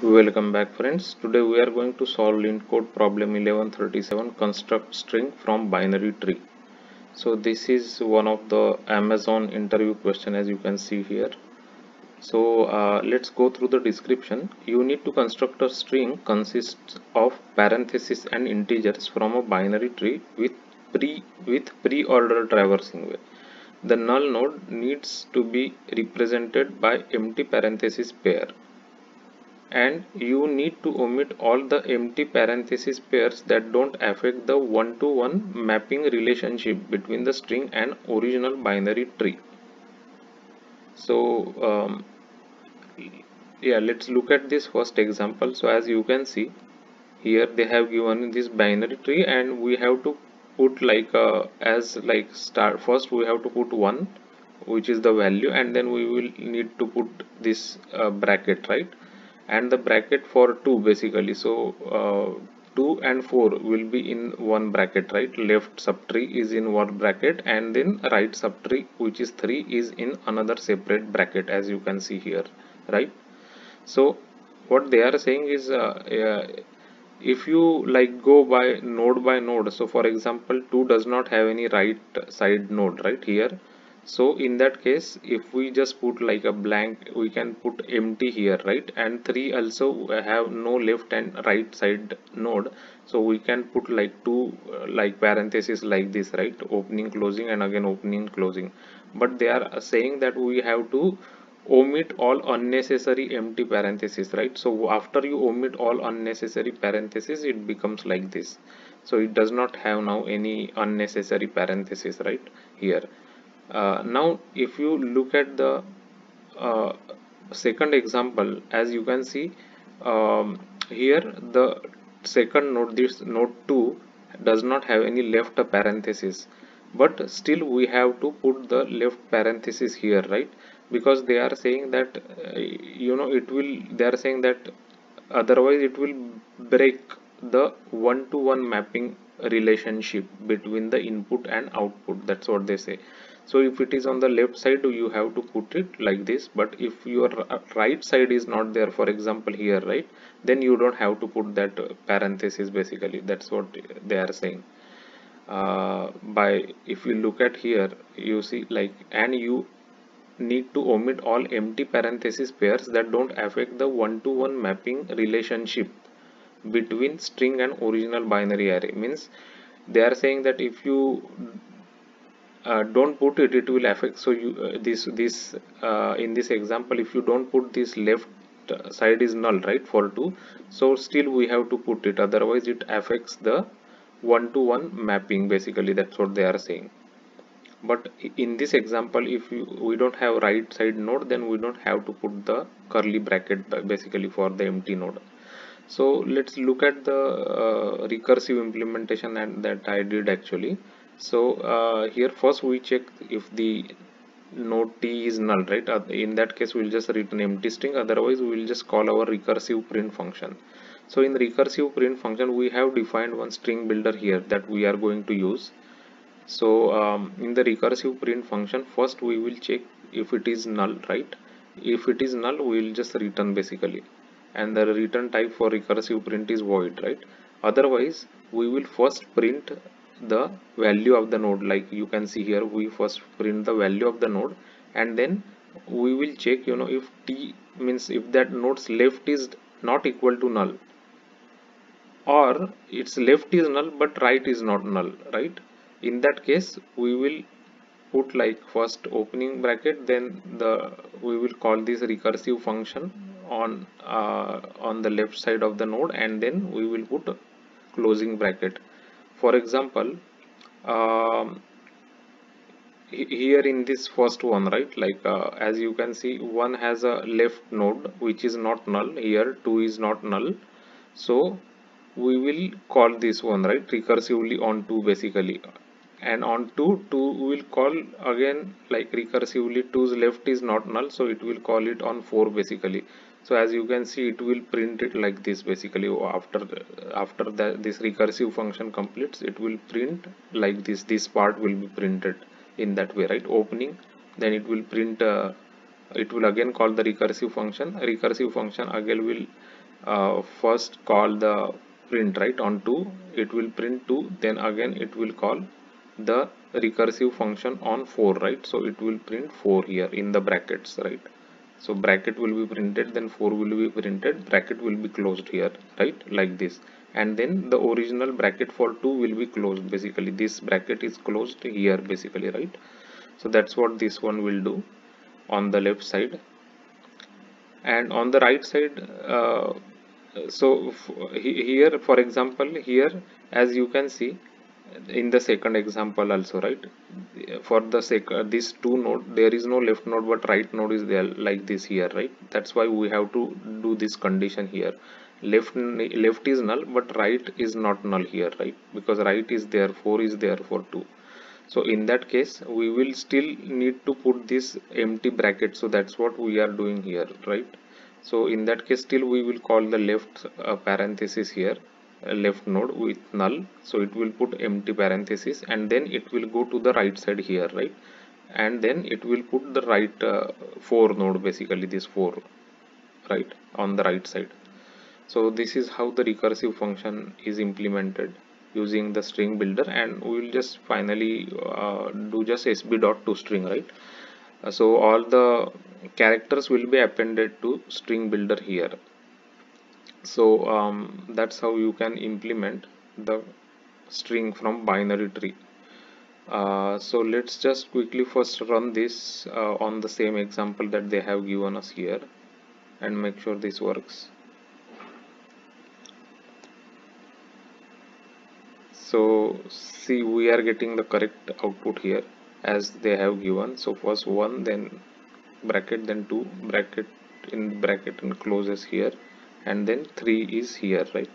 Welcome back friends. Today we are going to solve LeetCode problem 1137, construct string from binary tree. So this is one of the Amazon interview question, as you can see here. So let's go through the description. You need to construct a string consists of parentheses and integers from a binary tree with pre-order traversing way. The null node needs to be represented by empty parenthesis pair, and you need to omit all the empty parenthesis pairs that don't affect the one-to-one mapping relationship between the string and original binary tree. So yeah, let's look at this first example. So as you can see here, they have given this binary tree and we have to put like as like start. First we have to put 1, which is the value, and then we will need to put this bracket, right? And the bracket for 2 basically. So 2 and 4 will be in one bracket, right? Left subtree is in one bracket, and then right subtree, which is 3, is in another separate bracket, as you can see here, right? So what they are saying is if you like go by node, so for example 2 does not have any right side node right here. So in that case, if we just put like a blank, we can put empty here, right? And 3 also have no left and right side node, so we can put like two like parentheses like this, right? Opening closing and again opening closing. But they are saying that we have to omit all unnecessary empty parentheses, right? So after you omit all unnecessary parentheses, it becomes like this. So it does not have now any unnecessary parentheses right here. Now if you look at the uh, second example, as you can see here, the second node, this node 2, does not have any left parenthesis, but still we have to put the left parenthesis here, right? Because they are saying that it will, they are saying that otherwise it will break the one-to-one mapping relationship between the input and output. That's what they say. So if it is on the left side, you have to put it like this, but if your right side is not there, for example here, right, then you don't have to put that parenthesis basically. That's what they are saying. By if you look at here, you see like, and you need to omit all empty parenthesis pairs that don't affect the one-to-one mapping relationship between string and original binary array. Means they are saying that if you don't put it, it will affect. So you this in this example, if you don't put this left side is null, right, for 2, so still we have to put it, otherwise it affects the one-to-one mapping basically. That's what they are saying. But in this example, if we don't have right side node, then we don't have to put the curly bracket basically for the empty node. So let's look at the recursive implementation and that I did actually. So here first we check if the node t is null, right? In that case we'll just return empty string, otherwise we will just call our recursive print function. So in the recursive print function, we have defined one string builder here that we are going to use. So in the recursive print function, first we will check if it is null, right? If it is null, we will just return basically, and the return type for recursive print is void, right? Otherwise we will first print the value of the node. Like you can see here, we first print the value of the node, and then we will check, if t means if that node's left is not equal to null, or its left is null but right is not null, right? In that case we will put like first opening bracket, then we will call this recursive function on the left side of the node, and then we will put closing bracket. For example, um, here in this first one, right, like as you can see, one has a left node which is not null, here 2 is not null, so we will call this one, right, recursively on 2 basically. And on 2 we will call again like recursively, 2's left is not null, so it will call it on 4 basically. So as you can see, it will print it like this basically. After that this recursive function completes, it will print like this part will be printed in that way, right? Opening, then it will print it will again call the recursive function again will first call the print, right? On 2 it will print 2, then again it will call the recursive function on 4, right? So it will print 4 here in the brackets, right? So bracket will be printed, then 4 will be printed, bracket will be closed here, right? Like this. And then the original bracket for 2 will be closed. Basically this bracket is closed here basically, right? So that's what this one will do on the left side. And on the right side, here for example, here as you can see in the second example also, right? For the this two node, there is no left node but right node is there, like this here, right? That's why we have to do this condition here. Left is null but right is not null here, right? Because right is there, 4 is there for 2. So in that case we will still need to put this empty bracket. So that's what we are doing here, right? So in that case still we will call the left parenthesis here, left node with null. So it will put empty parenthesis and then it will go to the right side here, right? And then it will put the right 4 node, basically this 4, right, on the right side. So this is how the recursive function is implemented using the string builder, and we will just finally do just sb.toString, right? So all the characters will be appended to string builder here. So that's how you can implement the string from binary tree. So let's just quickly first run this on the same example that they have given us here and make sure this works. So see, we are getting the correct output here as they have given. So first 1, then bracket, then 2 bracket, in bracket and closes here, and then 3 is here, right?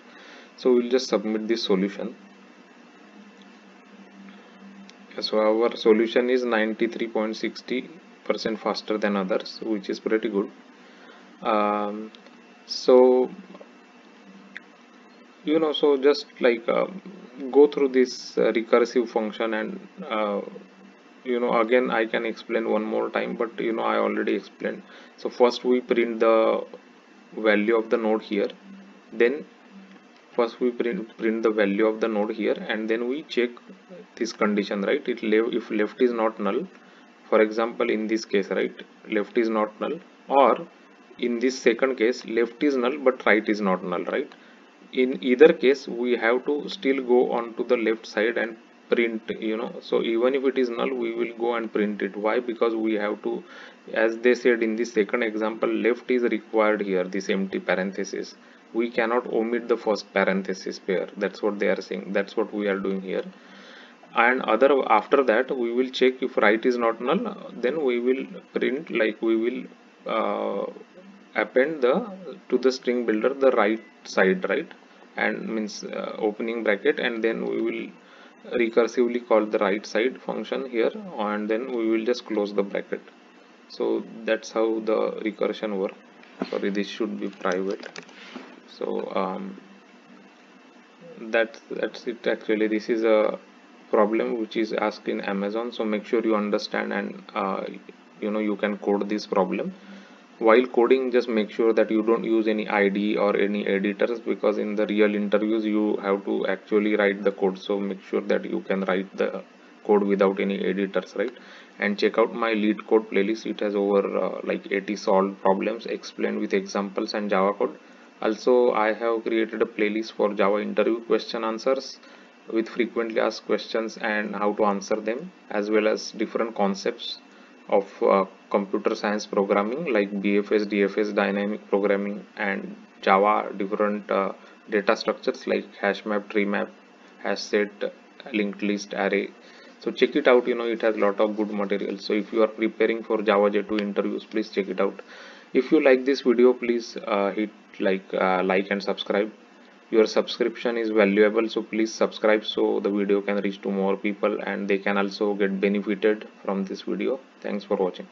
So we'll just submit this solution. So our solution is 93.60% faster than others, which is pretty good. So so just like go through this recursive function, and again I can explain one more time, but I already explained. So first we print the value of the node here, then first we print the value of the node here, and then we check this condition, right? If left is not null, for example in this case, right, left is not null, or in this second case left is null but right is not null, right? In either case we have to still go on to the left side and print, so even if it is null we will go and print it. Why? Because we have to, as they said in the second example, left is required here, this empty parenthesis. We cannot omit the first parenthesis pair. That's what they are saying. That's what we are doing here. And after that we will check if right is not null, then we will print, like we will append to the string builder the right side, right? And means opening bracket, and then we will recursively call the right side function here, and then we will just close the bracket. So that's how the recursion works. Sorry, this should be private. So that's it. Actually this is a problem which is asked in Amazon, so make sure you understand, and you can code this problem. While coding, just make sure that you don't use any IDE or any editors, because in the real interviews you have to actually write the code. So make sure that you can write the code without any editors, right? And check out my lead code playlist. It has over like 80 solved problems explained with examples and Java code. Also I have created a playlist for Java interview question answers with frequently asked questions and how to answer them, as well as different concepts of computer science programming like BFS, DFS, dynamic programming, and Java, different data structures like hash map, tree map, hash set, linked list, array. So check it out. It has a lot of good material. So if you are preparing for Java J2 interviews, please check it out. If you like this video, please hit like and subscribe. Your subscription is valuable, so please subscribe so the video can reach to more people and they can also get benefited from this video. Thanks for watching.